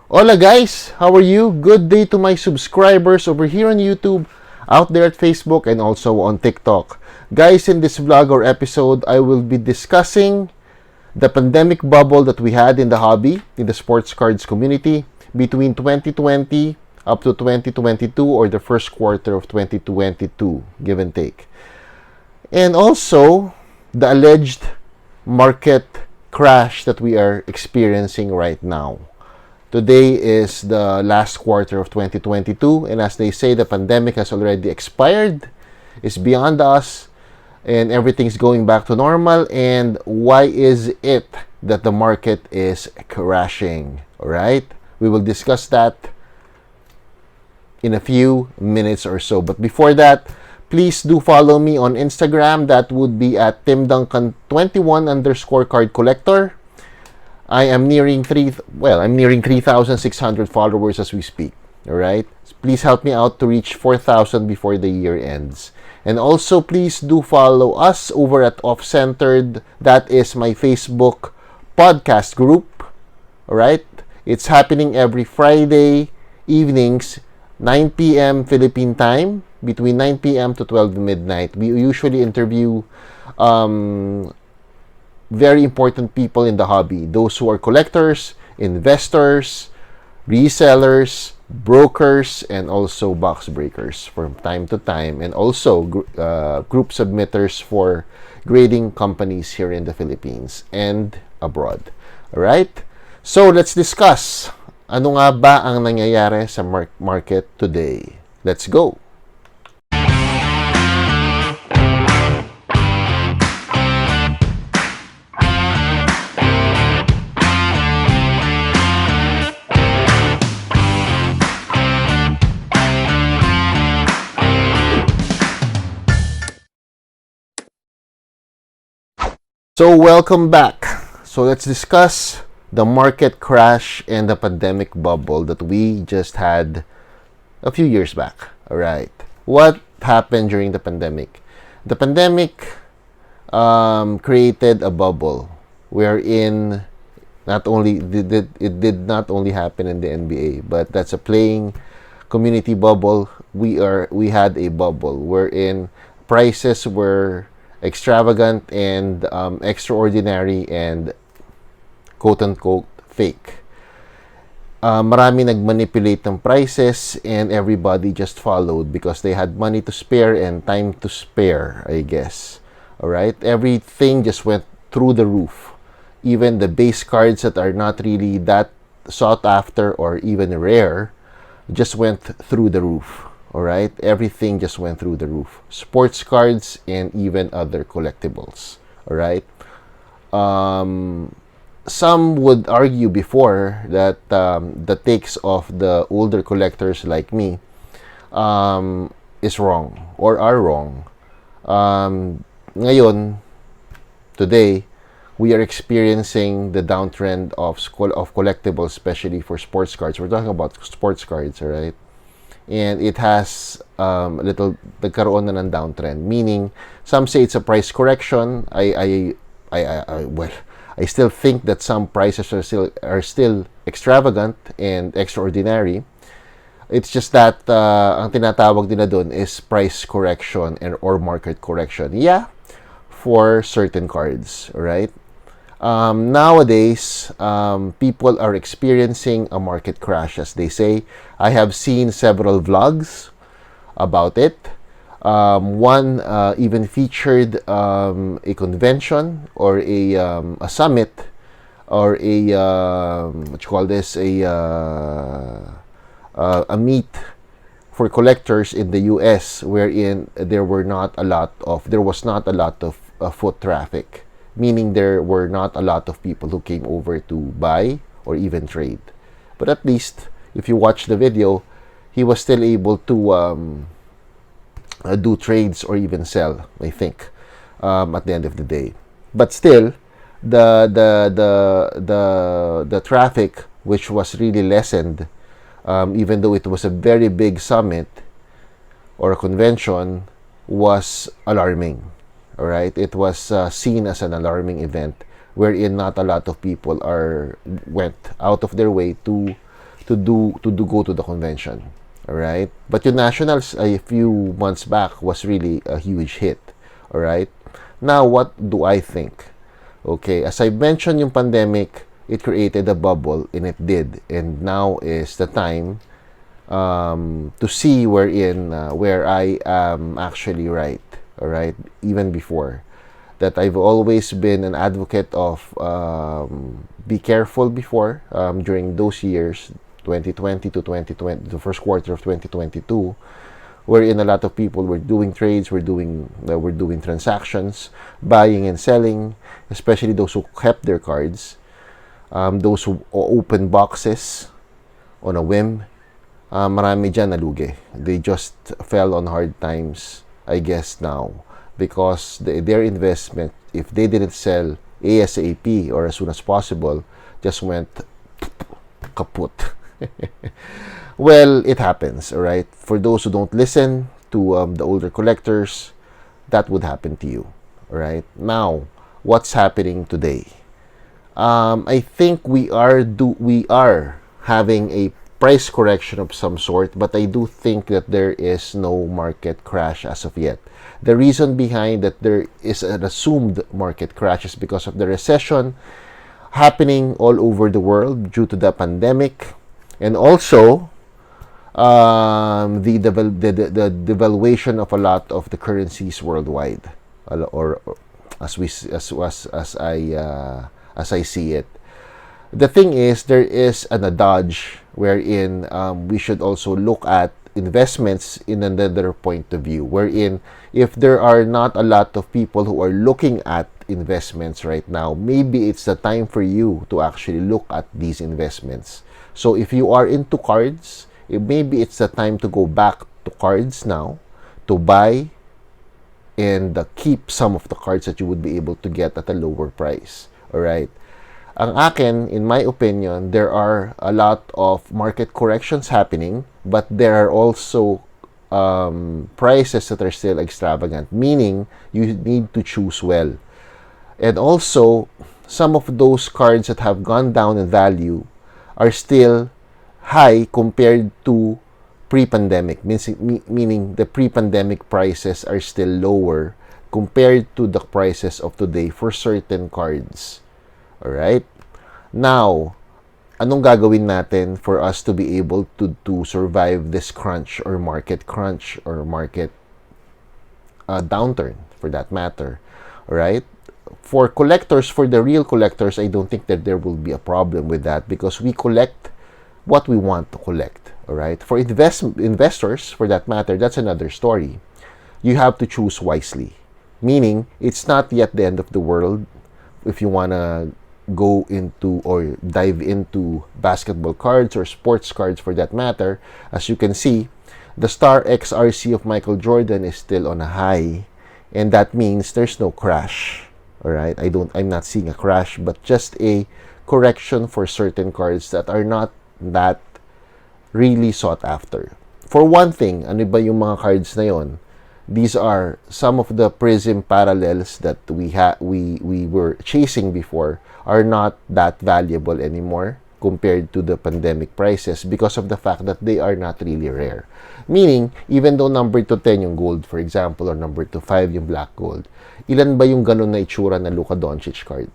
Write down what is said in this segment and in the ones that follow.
Hola guys, how are you? Good day to my subscribers over here on YouTube, out there at Facebook, and also on TikTok. Guys, in this vlog or episode, I will be discussing the pandemic bubble that we had in the hobby, in the sports cards community, between 2020 up to 2022 or the first quarter of 2022, give and take. And also, the alleged market crash that we are experiencing right now. Today is the last quarter of 2022, and as they say, the pandemic has already expired, is beyond us, and everything's going back to normal. And why is it that the market is crashing? All right, we will discuss that in a few minutes or so. But before that, please do follow me on Instagram. That would be at timduncan21_card collector. I am nearing 3,600 followers as we speak. All right, please help me out to reach 4,000 before the year ends. And also, please do follow us over at Off Centered. That is my Facebook podcast group. All right, it's happening every Friday evenings, 9 p.m. Philippine time, between 9 p.m. to 12 midnight. We usually interview very important people in the hobby, those who are collectors, investors, resellers, brokers, and also box breakers from time to time, and also group submitters for grading companies here in the Philippines and abroad. Alright? So, let's discuss ano nga ba ang nangyayari sa market today. Let's go! So, welcome back. So, let's discuss the market crash and the pandemic bubble that we just had a few years back. All right. What happened during the pandemic? The pandemic created a bubble wherein it did not only happen in the NBA, but that's a playing community bubble. We had a bubble wherein prices were extravagant and extraordinary and quote-unquote fake. Marami nagmanipulate ng prices and everybody just followed because they had money to spare and time to spare, I guess. Alright? Everything just went through the roof. Even the base cards that are not really that sought after or even rare just went through the roof. Alright, everything just went through the roof. Sports cards and even other collectibles. Alright. Some would argue before that the takes of the older collectors like me is wrong or are wrong. Ngayon, today, we are experiencing the downtrend of collectibles, especially for sports cards. We're talking about sports cards, alright? And it has nagkaroon na ng downtrend, meaning some say it's a price correction. I still think that some prices are still extravagant and extraordinary. It's just that ang tinatawag nila doon is price correction or market correction. Yeah, for certain cards, right? Nowadays, people are experiencing a market crash, as they say. I have seen several vlogs about it. One even featured a convention or a summit or a meet for collectors in the US, wherein there was not a lot of foot traffic. Meaning there were not a lot of people who came over to buy or even trade. But at least, if you watch the video, he was still able to do trades or even sell, I think, at the end of the day. But still, the traffic, which was really lessened, even though it was a very big summit or a convention, was alarming. Alright, it was seen as an alarming event wherein not a lot of people went out of their way to to go to the convention. All right? But yung nationals a few months back was really a huge hit. All right? Now, what do I think? Okay, as I mentioned, yung pandemic, it created a bubble, and it did. And now is the time to see where I am actually right. All right, even before that, I've always been an advocate of be careful before during those years, 2020 to 2020, the first quarter of 2022, wherein a lot of people were doing trades, were doing transactions, buying and selling, especially those who kept their cards, those who open boxes on a whim. Marami dyan nalugi. They just fell on hard times, I guess now, because their investment, if they didn't sell ASAP or as soon as possible, just went kaput. Well, it happens, all right? For those who don't listen to the older collectors, that would happen to you, all right? Now, what's happening today? I think we are having a price correction of some sort, but I do think that there is no market crash as of yet. The reason behind that there is an assumed market crash is because of the recession happening all over the world due to the pandemic, and also the devaluation of a lot of the currencies worldwide, or as I see it. The thing is, there is an adage wherein we should also look at investments in another point of view, wherein if there are not a lot of people who are looking at investments right now, maybe it's the time for you to actually look at these investments. So if you are into cards, maybe it's the time to go back to cards now, to buy and keep some of the cards that you would be able to get at a lower price. All right. Ang akin, in my opinion, there are a lot of market corrections happening, but there are also prices that are still extravagant, meaning you need to choose well. And also, some of those cards that have gone down in value are still high compared to pre-pandemic, meaning the pre-pandemic prices are still lower compared to the prices of today for certain cards. Alright? Now, anong gagawin natin for us to be able to survive this crunch or market downturn, for that matter? Alright? For collectors, for the real collectors, I don't think that there will be a problem with that because we collect what we want to collect. Alright? For investors, for that matter, that's another story. You have to choose wisely. Meaning, it's not yet the end of the world if you want to go into or dive into basketball cards or sports cards for that matter. As you can see, the Star XRC of Michael Jordan is still on a high, and that means there's no crash. All right, I'm not seeing a crash, but just a correction for certain cards that are not that really sought after. For one thing, ano ba yung mga cards na yon? These are some of the prism parallels that we were chasing before are not that valuable anymore compared to the pandemic prices because of the fact that they are not really rare. Meaning, even though number to 10 yung gold, for example, or number to 5 yung black gold, ilan ba yung ganun na itsura na Luka Doncic card?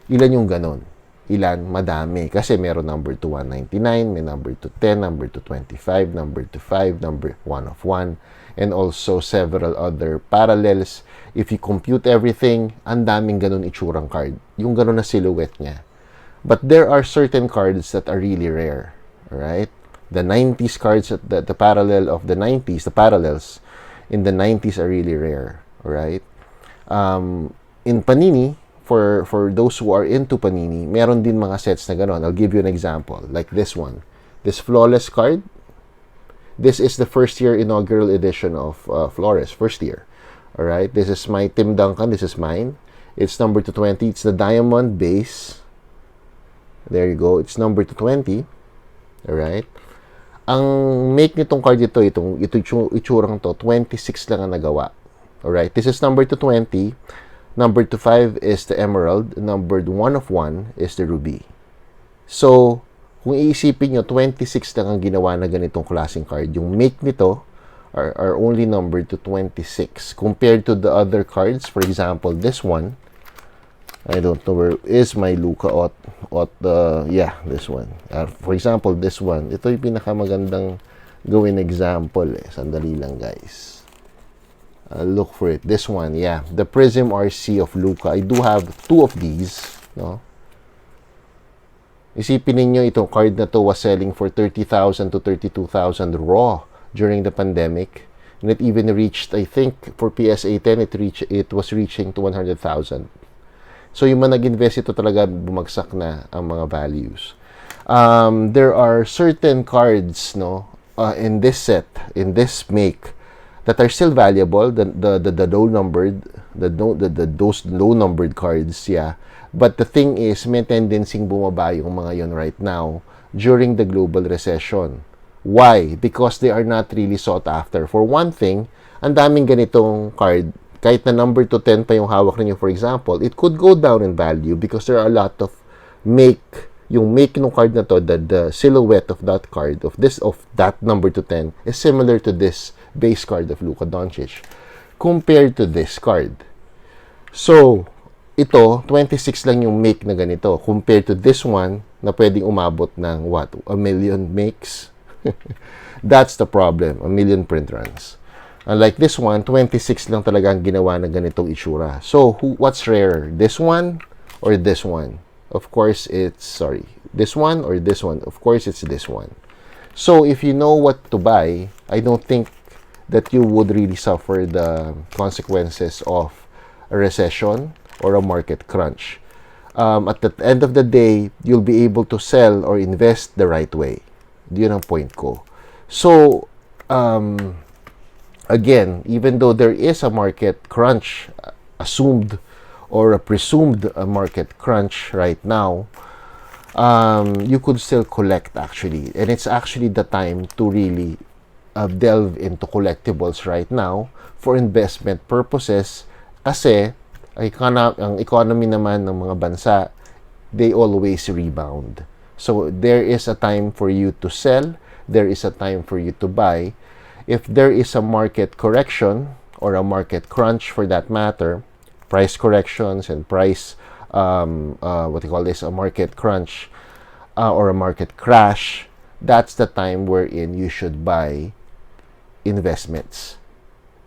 Ilan yung ganun? Ilan? Madami. Kasi meron number to 199, may number to 10, number to 25, number to 5, number 1 of 1, and also several other parallels. If you compute everything, ang daming ganun itsurang card. Yung ganun na silhouette niya. But there are certain cards that are really rare. Alright? The 90s cards, the parallel of the 90s, the parallels in the 90s are really rare. Alright? In Panini, for those who are into Panini, meron din mga sets na ganon. I'll give you an example. Like this one. This Flawless card. This is the first year inaugural edition of Flores. First year. Alright? This is my Tim Duncan. This is mine. It's number 220. It's the diamond base. There you go. It's number 220. Alright? Ang make nitong card ito itsurang to, 26 lang ang nagawa. Alright? This is number 220. Number 25 is the emerald. Number 1 of 1 is the ruby. So, Kung iisipin nyo, 26 lang ang ginawa na ganitong klaseng card. Yung make nito are only numbered to 26 compared to the other cards. For example, this one, I don't know where is my Luca yeah, this one. For example, this one. Ito yung pinakamagandang gawin example. Sandali lang, guys. Look for it. This one, yeah. The Prism RC of Luca. I do have 2 of these. No? Isipin ninyo, itong card na to was selling for 30,000 to 32,000 raw during the pandemic. And it even reached, I think, for PSA 10, it was reaching to 100,000. So, yung mga nag-invest, ito talaga bumagsak na ang mga values. There are certain cards, no, in this set, in this make, that are still valuable. The low-numbered, those low-numbered cards, yeah. But the thing is, may tendency bumaba yung mga yon right now during the global recession. Why? Because they are not really sought after. For one thing, ang daming ganitong card. Kahit na number to 10 pa yung hawak ninyo, for example, it could go down in value because there are a lot of yung make ng card na to, the silhouette of that card, of that number to 10, is similar to this base card of Luka Doncic compared to this card. So, ito, 26 lang yung make na ganito compared to this one na pwedeng umabot ng what? 1 million makes? That's the problem. 1 million print runs. Unlike this one, 26 lang talaga ang ginawa na ganitong itsura. So, what's rarer? This one or this one? Of course, this one or this one? Of course, it's this one. So, if you know what to buy, I don't think that you would really suffer the consequences of a recession or a market crunch. At the end of the day, you'll be able to sell or invest the right way. Yun ang point ko. So, again, even though there is a market crunch, assumed or a presumed market crunch right now, you could still collect actually. And it's actually the time to really delve into collectibles right now for investment purposes kasi ang economy naman ng mga bansa, they always rebound. So, there is a time for you to sell. There is a time for you to buy. If there is a market correction or a market crunch for that matter, price corrections and price, a market crunch or a market crash, that's the time wherein you should buy investments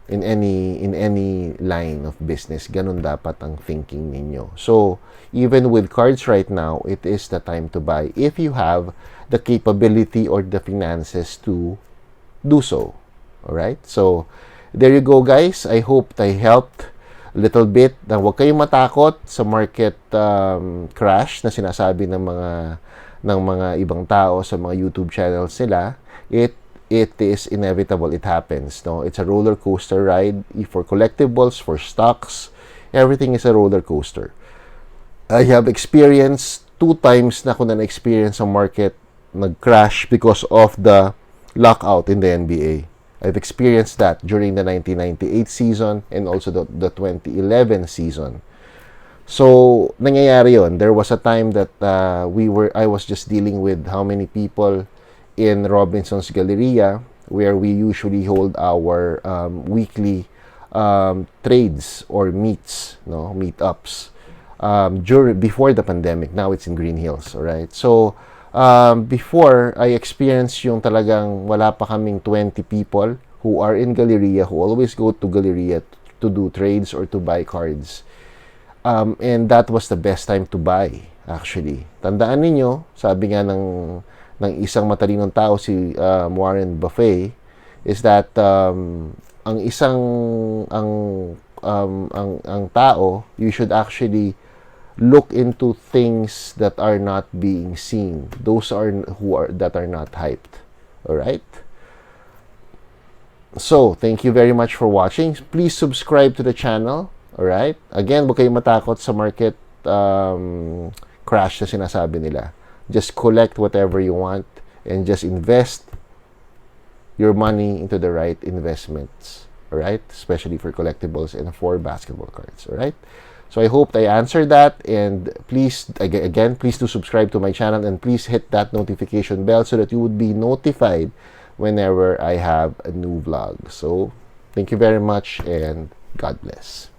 in any line of business. Ganun dapat ang thinking ninyo. So, even with cards right now, it is the time to buy if you have the capability or the finances to do so. Alright? So, there you go, guys. I hope I helped a little bit. Na huwag kayong matakot sa market crash na sinasabi ng mga ibang tao sa mga YouTube channels nila. It is inevitable. It happens. No? It's a roller coaster ride. For collectibles, for stocks, everything is a roller coaster. I have experienced 2 times na ako na experience ang market nag-crash because of the lockout in the NBA. I've experienced that during the 1998 season and also the 2011 season. So, nangyayari yun. There was a time that I was just dealing with how many people in Robinson's Galleria where we usually hold our weekly trades or meetups before the pandemic. Now it's in Green Hills, alright? So, before, I experienced yung talagang wala pa kaming 20 people who are in Galleria, who always go to Galleria to do trades or to buy cards. And that was the best time to buy, actually. Tandaan ninyo, sabi nga ng isang matalinong tao, si Warren Buffett, is that ang tao, you should actually look into things that are not being seen. Those that are not hyped. Alright? So, thank you very much for watching. Please subscribe to the channel. Alright? Again, huwag kayong matakot sa market crash na sinasabi nila. Just collect whatever you want and just invest your money into the right investments. Alright? Especially for collectibles and for basketball cards. Alright? So I hope I answered that, and please, again, please do subscribe to my channel, and please hit that notification bell so that you would be notified whenever I have a new vlog. So thank you very much, and God bless.